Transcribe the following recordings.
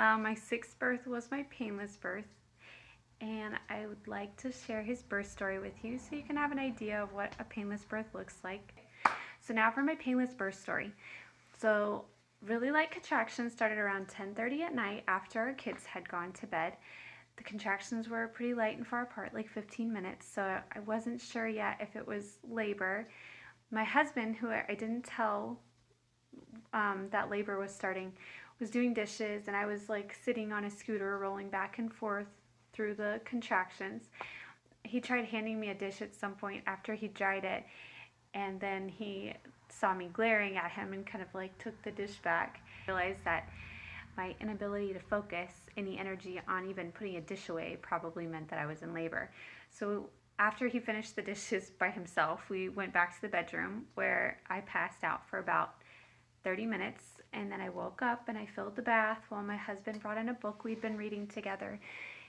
My sixth birth was my painless birth, and I would like to share his birth story with you so you can have an idea of what a painless birth looks like. So now for my painless birth story. So really light contractions started around 10:30 at night after our kids had gone to bed. The contractions were pretty light and far apart, like 15 minutes, so I wasn't sure yet if it was labor. My husband, who I didn't tell that labor was starting, was doing dishes, and I was like sitting on a scooter rolling back and forth through the contractions. He tried handing me a dish at some point after he dried it, and then he saw me glaring at him and kind of like took the dish back. I realized that my inability to focus any energy on even putting a dish away probably meant that I was in labor. So after he finished the dishes by himself, we went back to the bedroom where I passed out for about 30 minutes, and then I woke up and I filled the bath while my husband brought in a book we'd been reading together,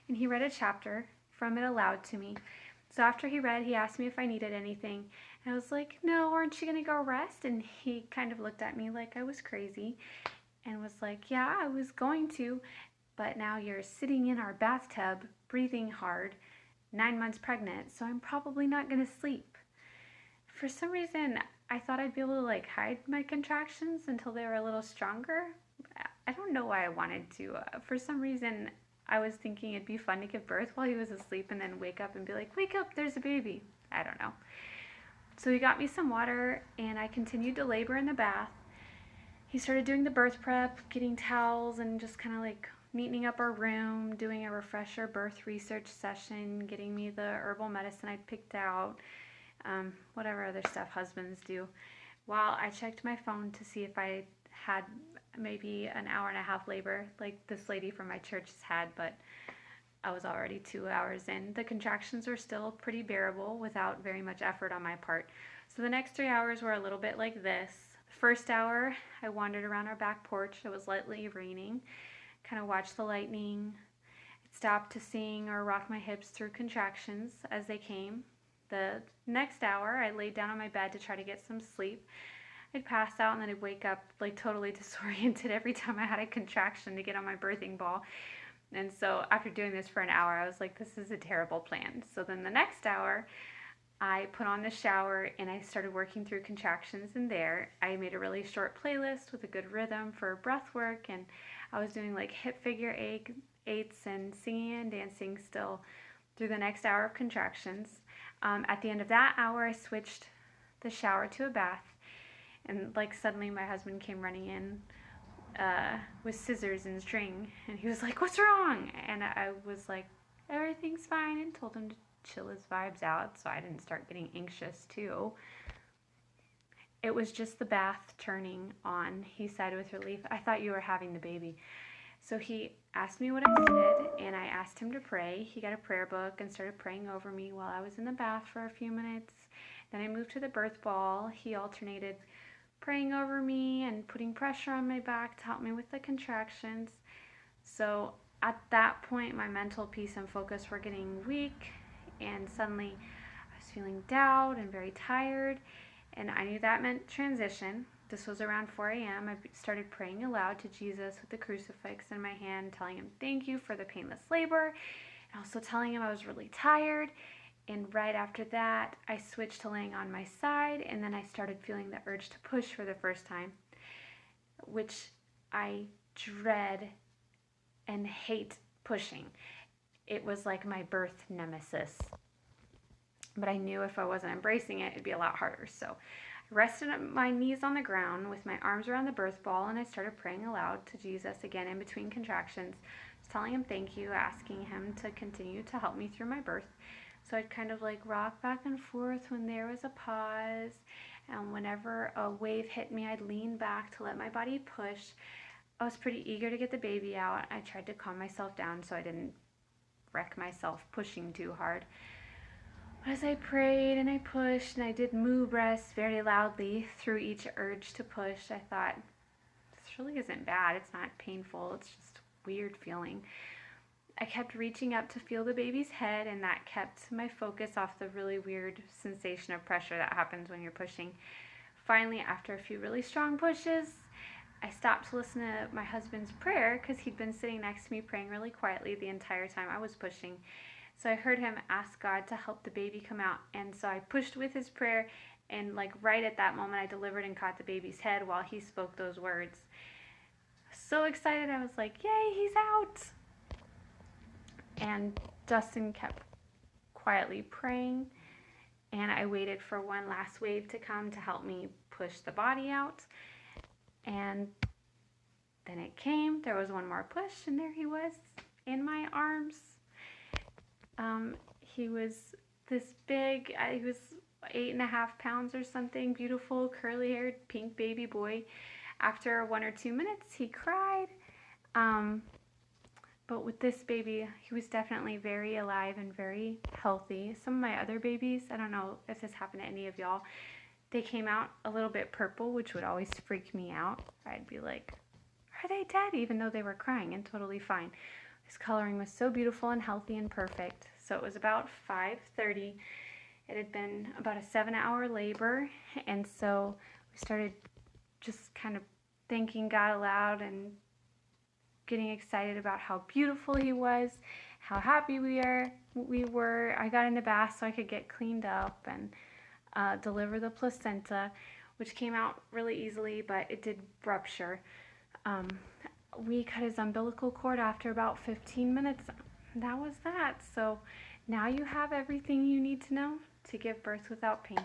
and he read a chapter from it aloud to me. So after he read, he asked me if I needed anything, and I was like, no, aren't you gonna go rest? And he kind of looked at me like I was crazy and was like, yeah, I was going to, but now you're sitting in our bathtub breathing hard, 9 months pregnant, so I'm probably not gonna sleep. For some reason, I thought I'd be able to like hide my contractions until they were a little stronger. I don't know why I wanted to. For some reason, I was thinking it'd be fun to give birth while he was asleep and then wake up and be like, wake up, there's a baby. I don't know. So he got me some water and I continued to labor in the bath. He started doing the birth prep, getting towels, and just kind of like neatening up our room, doing a refresher birth research session, getting me the herbal medicine I'd picked out, whatever other stuff husbands do, while I checked my phone to see if I had maybe an hour and a half labor like this lady from my church has had, but I was already 2 hours in. The contractions were still pretty bearable without very much effort on my part. So the next 3 hours were a little bit like this. The first hour, I wandered around our back porch. It was lightly raining. Kind of watched the lightning. I'd stop to sing or rock my hips through contractions as they came. The next hour, I laid down on my bed to try to get some sleep. I'd pass out and then I'd wake up like totally disoriented every time I had a contraction to get on my birthing ball. And so after doing this for an hour, I was like, this is a terrible plan. So then the next hour, I put on the shower and I started working through contractions in there. I made a really short playlist with a good rhythm for breath work, and I was doing like hip figure eights and singing and dancing still through the next hour of contractions. At the end of that hour, I switched the shower to a bath, and like suddenly my husband came running in with scissors and string, and he was like, what's wrong? And I was like, everything's fine, and told him to chill his vibes out so I didn't start getting anxious too. It was just the bath turning on, he said with relief. I thought you were having the baby. So he asked me what I did, and I asked him to pray. He got a prayer book and started praying over me while I was in the bath for a few minutes. Then I moved to the birth ball. He alternated praying over me and putting pressure on my back to help me with the contractions. So at that point, my mental peace and focus were getting weak, and suddenly I was feeling doubt and very tired, and I knew that meant transition. This was around 4 a.m. I started praying aloud to Jesus with the crucifix in my hand, telling him thank you for the painless labor, and also telling him I was really tired. And right after that, I switched to laying on my side, and then I started feeling the urge to push for the first time, which I dread and hate pushing. It was like my birth nemesis. But I knew if I wasn't embracing it, it'd be a lot harder. So I rested my knees on the ground with my arms around the birth ball, and I started praying aloud to Jesus again in between contractions, just telling him thank you, asking him to continue to help me through my birth. So I'd kind of like rock back and forth when there was a pause, and whenever a wave hit me, I'd lean back to let my body push. I was pretty eager to get the baby out. I tried to calm myself down so I didn't wreck myself pushing too hard. But as I prayed and I pushed and I did moo breaths very loudly through each urge to push, I thought, this really isn't bad. It's not painful. It's just a weird feeling. I kept reaching up to feel the baby's head, and that kept my focus off the really weird sensation of pressure that happens when you're pushing. Finally, after a few really strong pushes, I stopped to listen to my husband's prayer because he'd been sitting next to me praying really quietly the entire time I was pushing. So I heard him ask God to help the baby come out. And so I pushed with his prayer, and like right at that moment I delivered and caught the baby's head while he spoke those words. So excited, I was like, yay, he's out. And Justin kept quietly praying, and I waited for one last wave to come to help me push the body out. And then it came, there was one more push, and there he was in my arms. He was this big, he was 8.5 pounds or something, beautiful, curly haired, pink baby boy. After 1 or 2 minutes, he cried. But with this baby, he was definitely very alive and very healthy. Some of my other babies, I don't know if this happened to any of y'all, they came out a little bit purple, which would always freak me out. I'd be like, are they dead? Even though they were crying and totally fine. His coloring was so beautiful and healthy and perfect. So it was about 5:30. It had been about a 7-hour labor, and so we started just kind of thanking God aloud and getting excited about how beautiful he was, how happy we were. I got in the bath so I could get cleaned up and deliver the placenta, which came out really easily, but it did rupture. We cut his umbilical cord after about 15 minutes. That was that. So now you have everything you need to know to give birth without pain.